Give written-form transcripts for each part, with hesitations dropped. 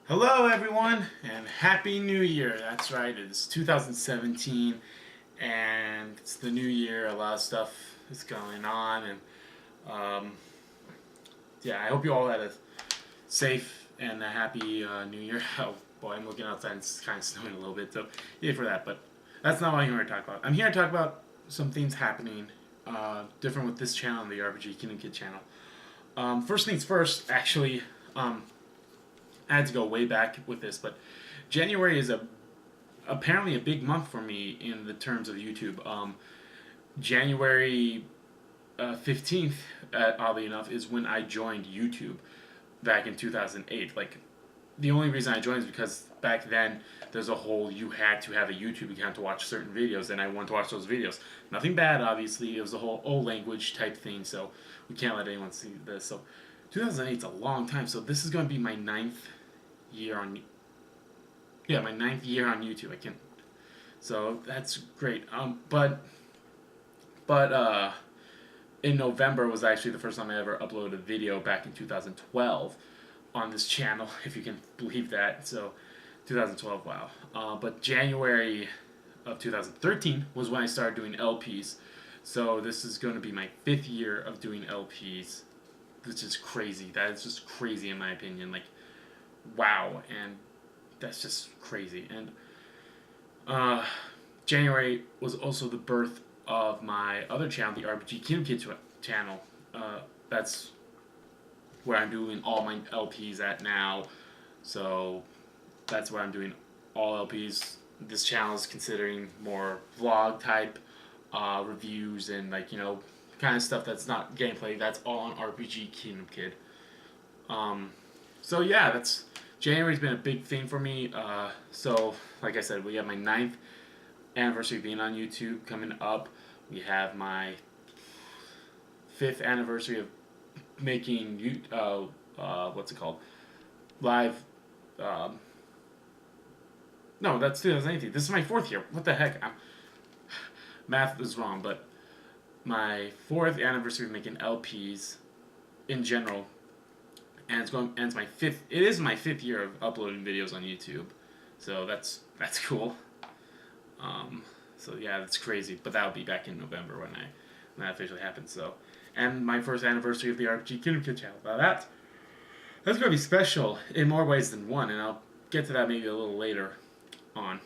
Hello, everyone, and Happy New Year. That's right, it's 2017, and it's the new year. A lot of stuff is going on, and um, yeah, I hope you all had a safe and a happy New Year. Oh boy, I'm looking outside and it's kind of snowing a little bit, so yay for that. But that's not what I'm here to talk about. I'm here to talk about some things happening different with this channel and the RPG Kingdom Kid channel. First things first, actually. I had to go way back with this, but January is apparently a big month for me in the terms of YouTube. January 15th, oddly enough, is when I joined YouTube back in 2008. Like, the only reason I joined is because back then there's a whole you had to have a YouTube account to watch certain videos, and I wanted to watch those videos. Nothing bad, obviously. It was a whole old language type thing, so we can't let anyone see this. So 2008 is a long time, so this is going to be my year on my ninth year on YouTube. I can so that's great. But in November was actually the first time I ever uploaded a video back in 2012 on this channel, if you can believe that. So 2012, wow. But January of 2013 was when I started doing LPs. So this is going to be my 5th year of doing LPs, which is crazy. That is just crazy in my opinion. Like, wow, and that's just crazy. And January was also the birth of my other channel, the RPG Kingdom Kids channel. That's where I'm doing all my LPs at now. So that's where I'm doing all LPs. This channel is considering more vlog type reviews and kind of stuff that's not gameplay. That's all on RPG Kingdom Kid. So yeah, that's January's been a big thing for me. So like I said, we have my 9th anniversary of being on YouTube coming up. We have my 5th anniversary of making what's it called? Live. No, that's 2018. This is my 4th year. What the heck? Math is wrong, but my 4th anniversary of making LPs in general, and it's my 5th. It is my 5th year of uploading videos on YouTube, so that's cool. So yeah, that's crazy. But that'll be back in November when that officially happens. So, and my first anniversary of the RPG Kingdom Kid channel. Now that's gonna be special in more ways than one, and I'll get to that maybe a little later on.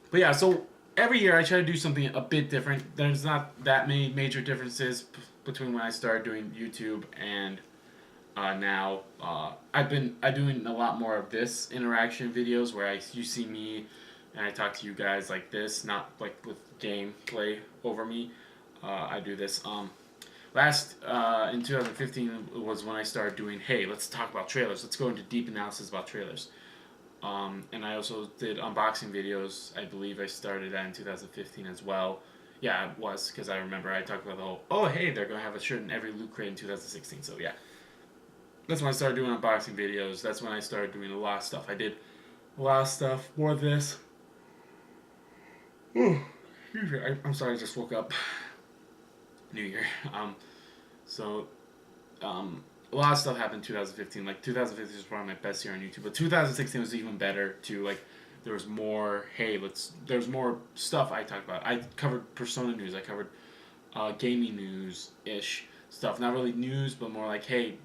But yeah, so every year I try to do something a bit different. There's not that many major differences between when I started doing YouTube and now. I've been doing a lot more of this interaction videos where you see me and I talk to you guys like this, not like with gameplay over me. I do this. Last in 2015 was when I started doing, hey, let's talk about trailers. Let's go into deep analysis about trailers. And I also did unboxing videos. I believe I started that in 2015 as well. Yeah, it was, because I remember I talked about the whole, oh, hey, they're going to have a shirt in every loot crate in 2016. So, yeah. That's when I started doing unboxing videos. That's when I started doing a lot of stuff. I did a lot of stuff for this. I'm sorry, I just woke up. New Year. So, a lot of stuff happened in 2015. Like, 2015 was probably my best year on YouTube. But 2016 was even better, too. Like, there was more, there's more stuff I talked about. I covered Persona news. I covered gaming news-ish stuff. Not really news, but more like, hey,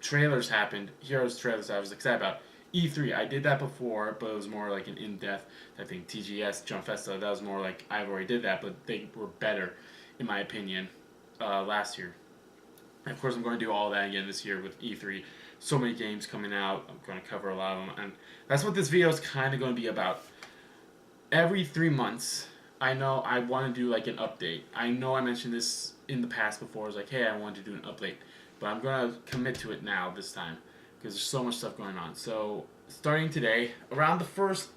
trailers happened. Heroes trailers I was excited about. E3, I did that before, but it was more like an in-depth type thing. TGS, Jump Festa, that was more like, I've already did that, but they were better, in my opinion, last year. And of course, I'm going to do all that again this year with E3. So many games coming out. I'm going to cover a lot of them. And that's what this video is kind of going to be about. Every 3 months, I know I want to do like an update. I know I mentioned this in the past before. I was like, hey, I want to do an update. But I'm going to commit to it now this time, because there's so much stuff going on. So starting today, around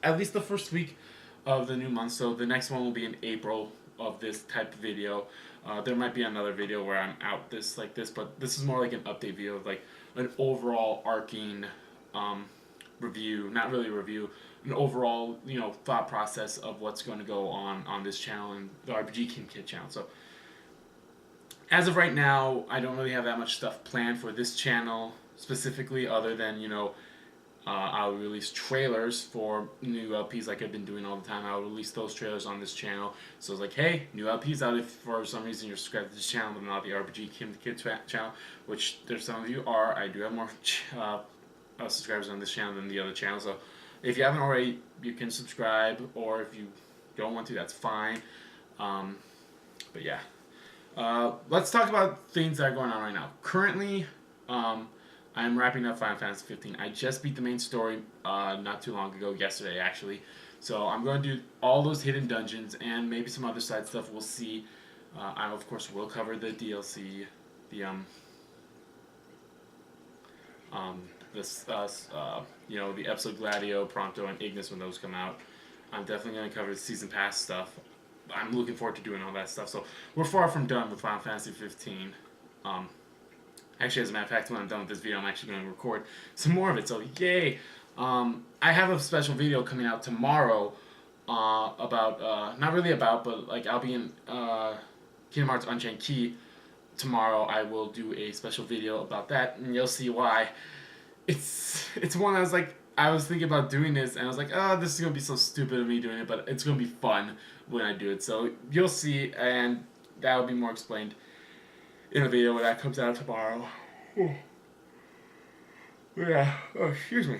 at least the first week of the new month. So the next one will be in April of this type of video. There might be another video where I'm out like this, but this is more like an update video of like an overall arcing review, not really a review, an overall thought process of what's going to go on this channel and the RPG Kingdom Kid channel. So as of right now, I don't really have that much stuff planned for this channel specifically, other than I'll release trailers for new LPs like I've been doing all the time. I'll release those trailers on this channel. So it's like, hey, new LPs out if for some reason you're subscribed to this channel but not the RPG Kid channel, which there's some of you are. I do have more subscribers on this channel than the other channel. So if you haven't already, you can subscribe, or if you don't want to, that's fine. But yeah. Let's talk about things that are going on right now. Currently, I'm wrapping up Final Fantasy 15. I just beat the main story not too long ago, yesterday actually. So I'm going to do all those hidden dungeons and maybe some other side stuff. We'll see. I of course will cover the DLC, the the episode Gladio, Prompto, and Ignis when those come out. I'm definitely going to cover the season pass stuff. I'm looking forward to doing all that stuff. So we're far from done with Final Fantasy 15. Actually, as a matter of fact, when I'm done with this video, I'm actually going to record some more of it. So yay! I have a special video coming out tomorrow about not really about, but like I'll be in Kingdom Hearts Unchained Key tomorrow. I will do a special video about that, and you'll see why. It's one I was thinking about doing this, and I was like, oh, this is gonna be so stupid of me doing it, but it's gonna be fun when I do it. So you'll see, and that will be more explained in a video when that comes out tomorrow. Yeah. Oh, excuse me.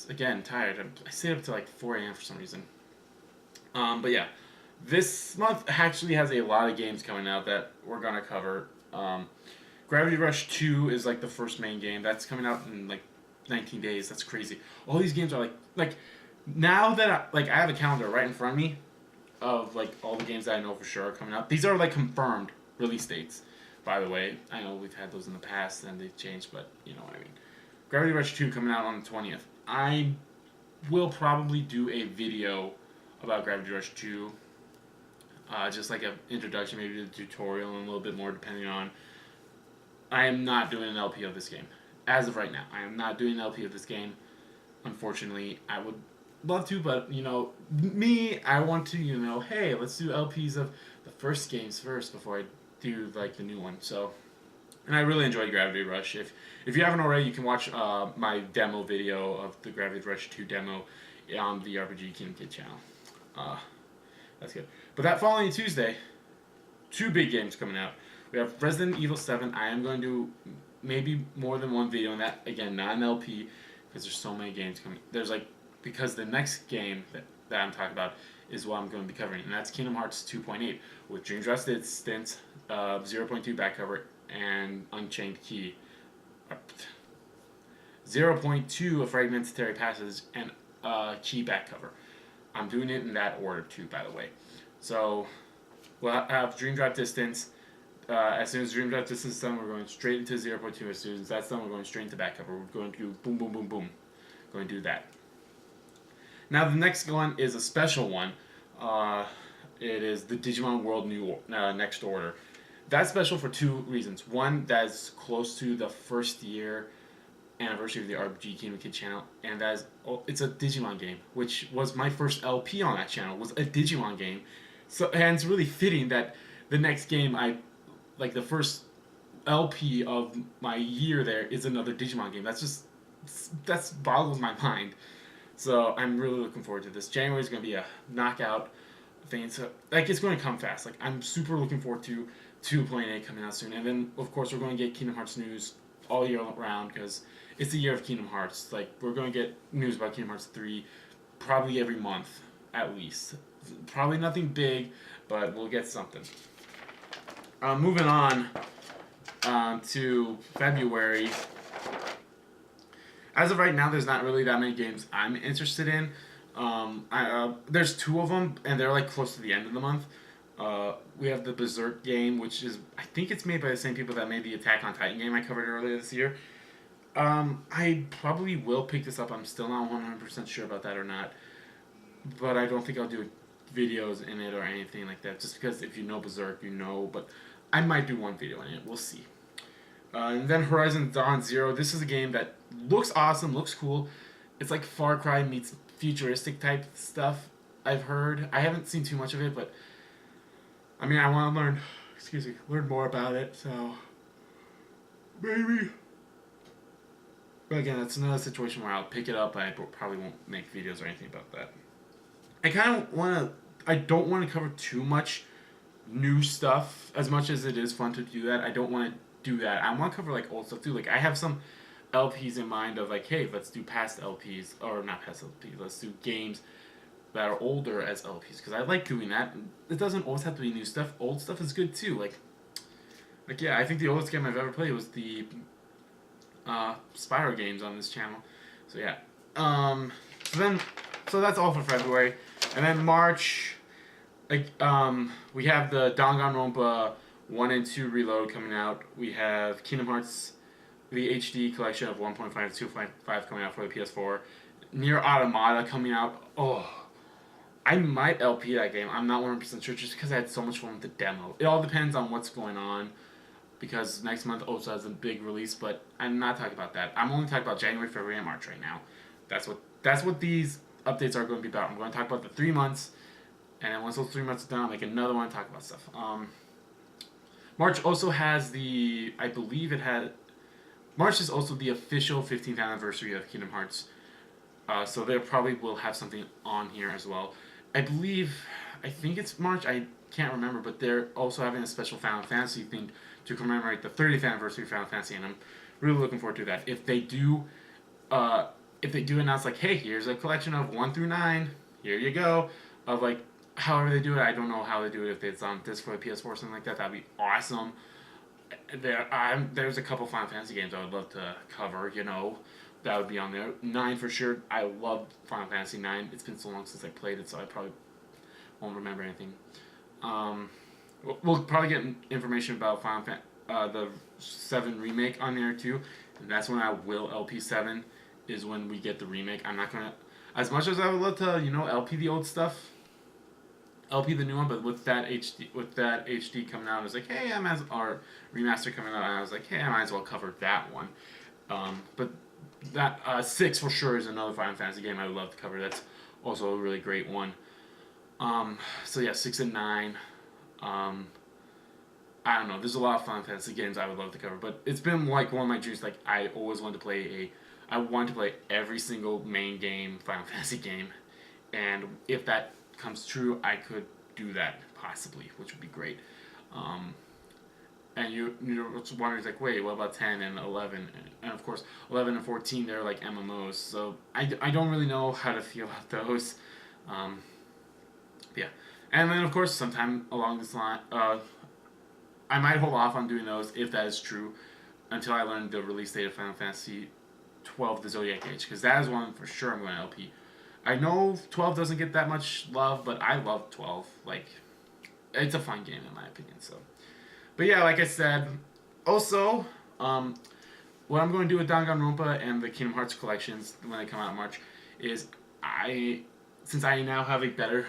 Again, tired. I stayed up till like 4 a.m. for some reason. But yeah, this month actually has a lot of games coming out that we're gonna cover. Gravity Rush 2 is like the first main game. That's coming out in like 19 days. That's crazy. All these games are like now that I have a calendar right in front of me of like all the games that I know for sure are coming out. These are like confirmed release dates. By the way, I know we've had those in the past and they've changed, but you know what I mean. Gravity Rush 2 coming out on the 20th. I will probably do a video about Gravity Rush 2. Just like an introduction, maybe the tutorial, and a little bit more depending on. I am not doing an LP of this game. As of right now, I am not doing an LP of this game. Unfortunately, I would love to, but I want to, hey, let's do LPs of the first games first before I do like the new one. So, and I really enjoyed Gravity Rush. If you haven't already, you can watch my demo video of the Gravity Rush 2 demo on the RPG Kingdom Kid channel. That's good. But that following Tuesday, 2 big games coming out. We have Resident Evil 7. I am going to do maybe more than one video on that. Again, not an LP, because there's so many games coming. Because the next game that I'm talking about is what I'm going to be covering, and that's Kingdom Hearts 2.8 with Dream Dress Distance, 0.2 back cover, and Unchained Key. 0.2 a Fragmentary Passage, and Key back cover. I'm doing it in that order too, by the way. So we'll have Dream Drop Distance. As soon as Dream Drop Distance is done, we're going straight into 0.2. As soon as that's done, we're going straight into back cover. We're going to do boom, boom, boom, boom. Going to do that. Now the next one is a special one. It is the Digimon World Next Order. That's special for 2 reasons. One, that's close to the first year anniversary of the RPG Kingdom Kid channel, and it's a Digimon game, which was my first LP on that channel, was a Digimon game. So, and it's really fitting that the next game the first LP of my year there is another Digimon game. That's boggles my mind. So I'm really looking forward to this. January is going to be a knockout thing. So it's going to come fast. I'm super looking forward to 2.8 coming out soon. And then of course we're going to get Kingdom Hearts news all year round because it's the year of Kingdom Hearts. We're going to get news about Kingdom Hearts 3 probably every month at least. Probably nothing big, but we'll get something. Moving on to February. As of right now, there's not really that many games I'm interested in. There's 2 of them, and they're close to the end of the month. We have the Berserk game, which is, I think it's made by the same people that made the Attack on Titan game I covered earlier this year. I probably will pick this up. I'm still not 100% sure about that or not. But I don't think I'll do videos in it or anything like that. Just because if you know Berserk, you know. But I might do one video in it. We'll see. And then Horizon Dawn Zero. This is a game that looks awesome, looks cool. It's like Far Cry meets futuristic type stuff, I've heard. I haven't seen too much of it, but I want to learn more about it, so maybe But again, that's another situation where I'll pick it up, but I probably won't make videos or anything about that. I kind of want to. I don't want to cover too much new stuff as much as it is fun to do that. I don't want to do that. I want to cover like old stuff too. Like I have some LPs in mind of like, hey, let's do past LPs or not past LPs. Let's do games that are older as LPs because I like doing that. It doesn't always have to be new stuff. Old stuff is good too. Like yeah, I think the oldest game I've ever played was the Spyro games on this channel. So yeah. So that's all for February, and then March. Like we have the Danganronpa 1 and 2 Reload coming out. We have Kingdom Hearts, the HD collection of 1.5 to 2.5 coming out for the PS4. Nier Automata coming out. Oh, I might LP that game. I'm not 100% sure just because I had so much fun with the demo. It all depends on what's going on because next month also has a big release, but I'm not talking about that. I'm only talking about January, February, and March right now. That's what these updates are going to be about. I'm going to talk about the 3 months, and then once those 3 months are done, I'll make another one and talk about stuff. March also has I believe it had, March is also the official 15th anniversary of Kingdom Hearts. So they probably will have something on here as well. I think it's March, I can't remember, but they're also having a special Final Fantasy thing to commemorate the 30th anniversary of Final Fantasy, and I'm really looking forward to that. If they do announce like, hey, here's a collection of 1 through 9, here you go, of like, however they do it, I don't know how they do it, if it's on disc for the PS4 or something like that, that'd be awesome. There's a couple Final Fantasy games I would love to cover, that would be on there. 9 for sure. I love Final Fantasy 9. It's been so long since I played it, so I probably won't remember anything. We'll probably get information about the 7 remake on there too, and that's when I will LP 7, is when we get the remake. I'm not gonna, as much as I would love to, LP the old stuff, LP the new one, but with that HD coming out, I was like, hey, or remaster coming out, and I was like, hey, I might as well cover that one. But that 6 for sure is another Final Fantasy game I would love to cover. That's also a really great one. So yeah, 6 and 9. I don't know. There's a lot of Final Fantasy games I would love to cover, but it's been like one of my dreams. Like I always wanted to play I wanted to play every single main game, Final Fantasy game, and if that comes true, I could do that possibly, which would be great. And you're wondering like, wait, what about 10 and 11? And of course, 11 and 14, they're like MMOs, so I don't really know how to feel about those. Yeah. And then, of course, sometime along this line, I might hold off on doing those, if that is true, until I learn the release date of Final Fantasy 12, the Zodiac Age, because that is one for sure I'm going to LP. I know 12 doesn't get that much love, but I love 12. Like, it's a fun game in my opinion, so. But yeah, like I said, also, what I'm going to do with Danganronpa and the Kingdom Hearts collections when they come out in March is since I now have a better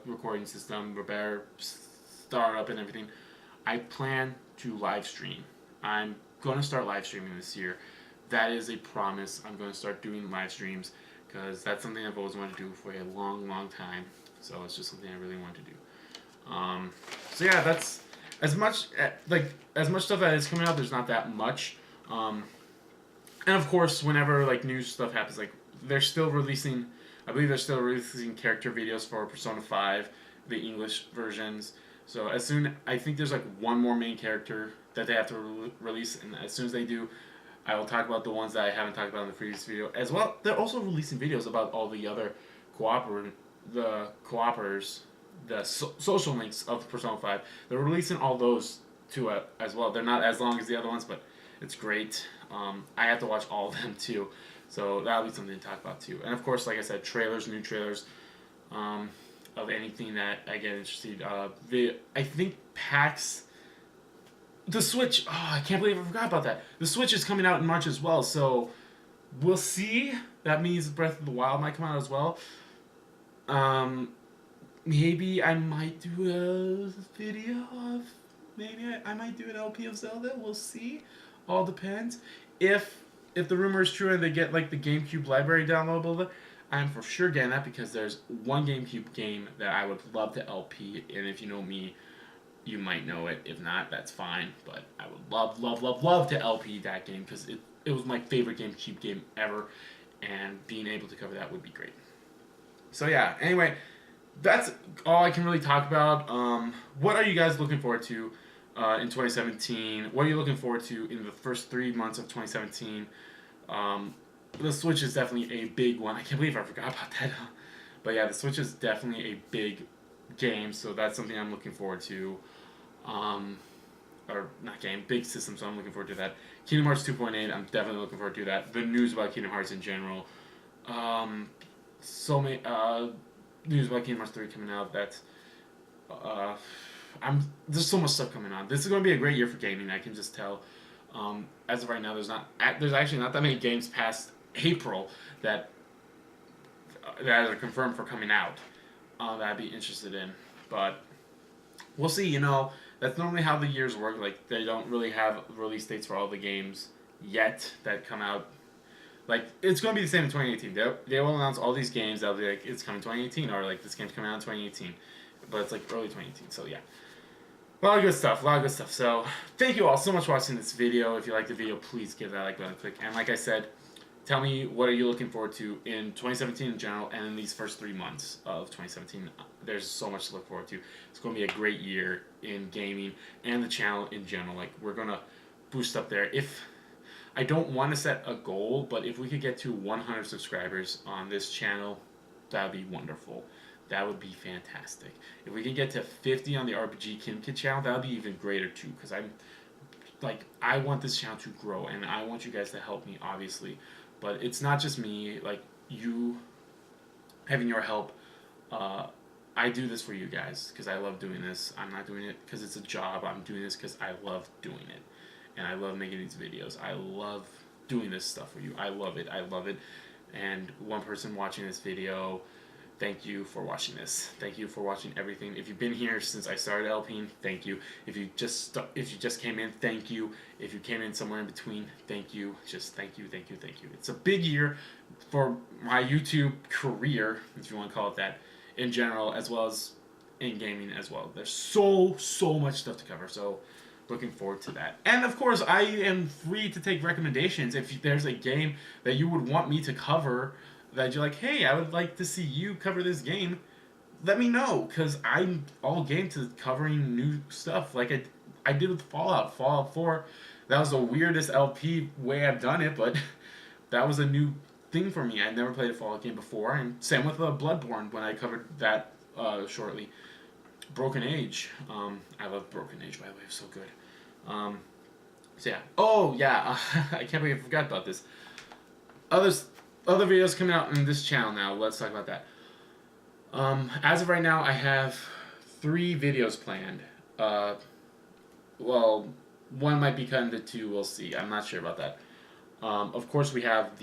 recording system, a better startup and everything, I plan to live stream. I'm going to start live streaming this year. That is a promise. I'm going to start doing live streams because that's something I've always wanted to do for a long, long time. So it's just something I really want to do. So yeah, that's as much stuff that is coming out. There's not that much. And of course, whenever like new stuff happens, like they're still releasing. I believe they're still releasing character videos for Persona 5, the English versions. So I think there's like one more main character that they have to release, and as soon as they do, I will talk about the ones that I haven't talked about in the previous video. As well, they're also releasing videos about all the other cooperators, the social links of Persona 5. They're releasing all those too as well. They're not as long as the other ones, but it's great. I have to watch all of them too. So that'll be something to talk about too. And of course, like I said, new trailers of anything that I get interested. I think PAX, the Switch. Oh, I can't believe I forgot about that. The Switch is coming out in March as well. So we'll see. That means Breath of the Wild might come out as well. Maybe I might do a video of. Maybe I might do an LP of Zelda. We'll see. All depends. If the rumor is true and they get like the GameCube library downloadable, I'm for sure getting that because there's one GameCube game that I would love to LP, and if you know me, you might know it. If not, that's fine. But I would love to LP that game because it was my favorite GameCube game ever, and being able to cover that would be great. So yeah. Anyway, that's all I can really talk about. What are you guys looking forward to in 2017? What are you looking forward to in the first 3 months of 2017? The Switch is definitely a big one. I can't believe I forgot about that. But yeah, the Switch is definitely a big game, so that's something I'm looking forward to. Or not game, big system, so I'm looking forward to that. Kingdom Hearts 2.8, I'm definitely looking forward to that. The news about Kingdom Hearts in general. So many news about Kingdom Hearts 3 coming out. That's there's so much stuff coming on. This is going to be a great year for gaming. I can just tell. As of right now, there's actually not that many games past April that are confirmed for coming out that I'd be interested in. But we'll see. That's normally how the years work. Like, they don't really have release dates for all the games yet that come out. Like, it's going to be the same in 2018. They will announce all these games. They'll be like, it's coming 2018, or like, this game's coming out in 2018. But it's like early 2018, so yeah. A lot of good stuff, So, thank you all so much for watching this video. If you liked the video, please give that like button a click. And like I said, tell me what are you looking forward to in 2017 in general, and in these first 3 months of 2017. There's so much to look forward to. It's going to be a great year in gaming and the channel in general. Like, we're going to boost up there. If I don't want to set a goal, but if we could get to 100 subscribers on this channel, that would be wonderful. That would be fantastic. If we can get to 50 on the RPG Kim Kid channel, that would be even greater too, because I want this channel to grow, and I want you guys to help me, obviously. But it's not just me, like, you having your help. I do this for you guys because I love doing this. I'm not doing it because it's a job. I'm doing this because I love doing it. And I love making these videos. I love doing this stuff for you. I love it. And one person watching this video, thank you for watching this. Thank you for watching everything. If you've been here since I started LPing, thank you. If you just came in, thank you. If you came in somewhere in between, thank you. Just thank you. It's a big year for my YouTube career, if you want to call it that, in general, as well as in gaming as well. There's so much stuff to cover, so looking forward to that. And of course, I am free to take recommendations. If there's a game that you would want me to cover, that you're like, hey, I would like to see you cover this game, let me know, because I'm all game to covering new stuff. Like I did with Fallout 4. That was the weirdest LP way I've done it, but that was a new thing for me. I'd never played a Fallout game before, and same with Bloodborne when I covered that shortly. Broken Age. I love Broken Age, by the way. It's so good. So yeah. Oh yeah. I can't believe I forgot about this. Other videos coming out on this channel now. Let's talk about that. As of right now, I have 3 videos planned. Well, one might be cut into 2. We'll see. I'm not sure about that. Of course, we have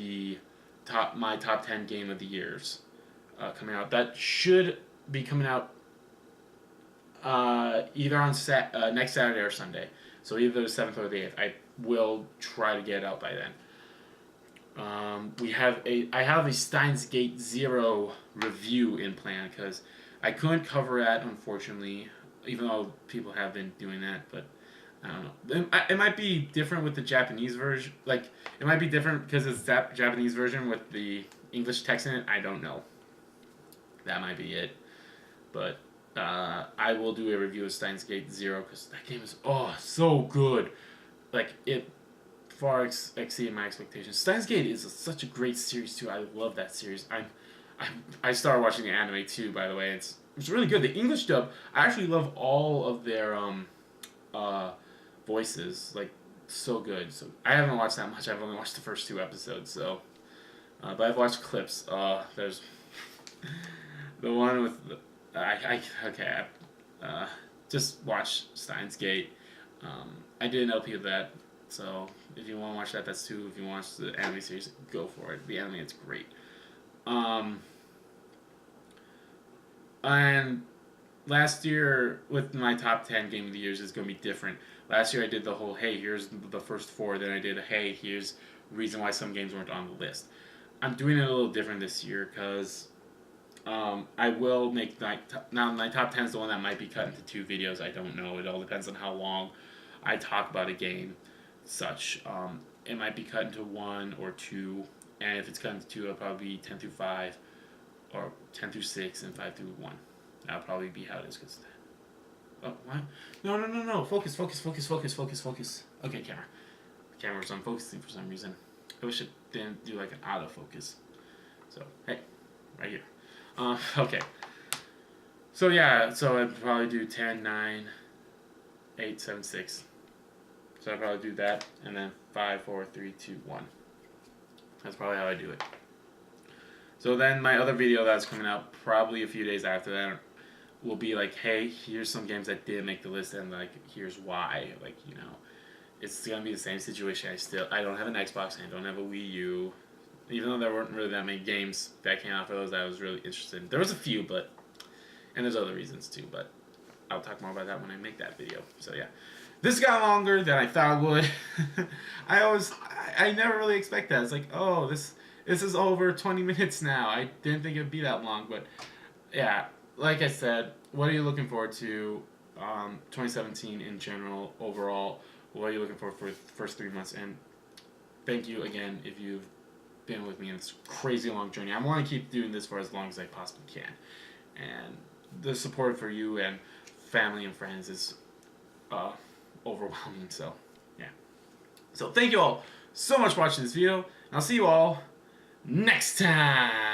my top 10 game of the years coming out. That should be coming out either on next Saturday or Sunday. So either the 7th or the 8th. I will try to get it out by then. I have a Steins Gate 0 review in plan because I couldn't cover that, unfortunately, even though people have been doing that, but I don't know. It might be different with the Japanese version. Like, it might be different because it's that Japanese version with the English text in it. I don't know. That might be it. But I will do a review of Steins Gate 0 because that game is so good. Like, it far exceeded my expectations. Steins Gate is such a great series too. I love that series. I started watching the anime too, by the way. It's really good. The English dub, I actually love all of their voices. Like, so good. So I haven't watched that much. I've only watched the first 2 episodes. So, but I've watched clips. There's the one with just watch Steins Gate. I did an LP of that. So if you want to watch that, that's 2. If you want to watch the anime series, go for it. The anime, it's great. And last year, with my top 10 game of the years, is going to be different. Last year I did the whole, hey, here's the first 4. Then I did, hey, here's the reason why some games weren't on the list. I'm doing it a little different this year because I will make my top 10 is the one that might be cut into 2 videos. I don't know. It all depends on how long I talk about a game. Such. it might be cut into 1 or 2, and if it's cut into 2, it'll probably be 10 through 5, or 10 through 6, and 5 through 1. That'll probably be how it is. Cause oh, what? No. Focus. Okay, camera. The camera's unfocusing for some reason. I wish it didn't do like an autofocus. So, hey, right here. Okay. So yeah, so I'd probably do 10, 9, 8, 7, 6. So I'd probably do that, and then 5, 4, 3, 2, 1. That's probably how I do it. So then my other video that's coming out probably a few days after that will be like, hey, here's some games that didn't make the list, and like, here's why. Like, you know, it's gonna be the same situation. I don't have an Xbox, and I don't have a Wii U. Even though there weren't really that many games that came out for those that I was really interested in. There was a few, and there's other reasons too, but I'll talk more about that when I make that video. So yeah. This got longer than I thought it would. I never really expect that. It's like, oh, this is over 20 minutes now. I didn't think it would be that long, but yeah, like I said, what are you looking forward to 2017 in general, overall? What are you looking for the first 3 months? And thank you again if you've been with me in this crazy long journey. I want to keep doing this for as long as I possibly can. And the support for you and family and friends is overwhelming. So, yeah. So, thank you all so much for watching this video. And I'll see you all next time.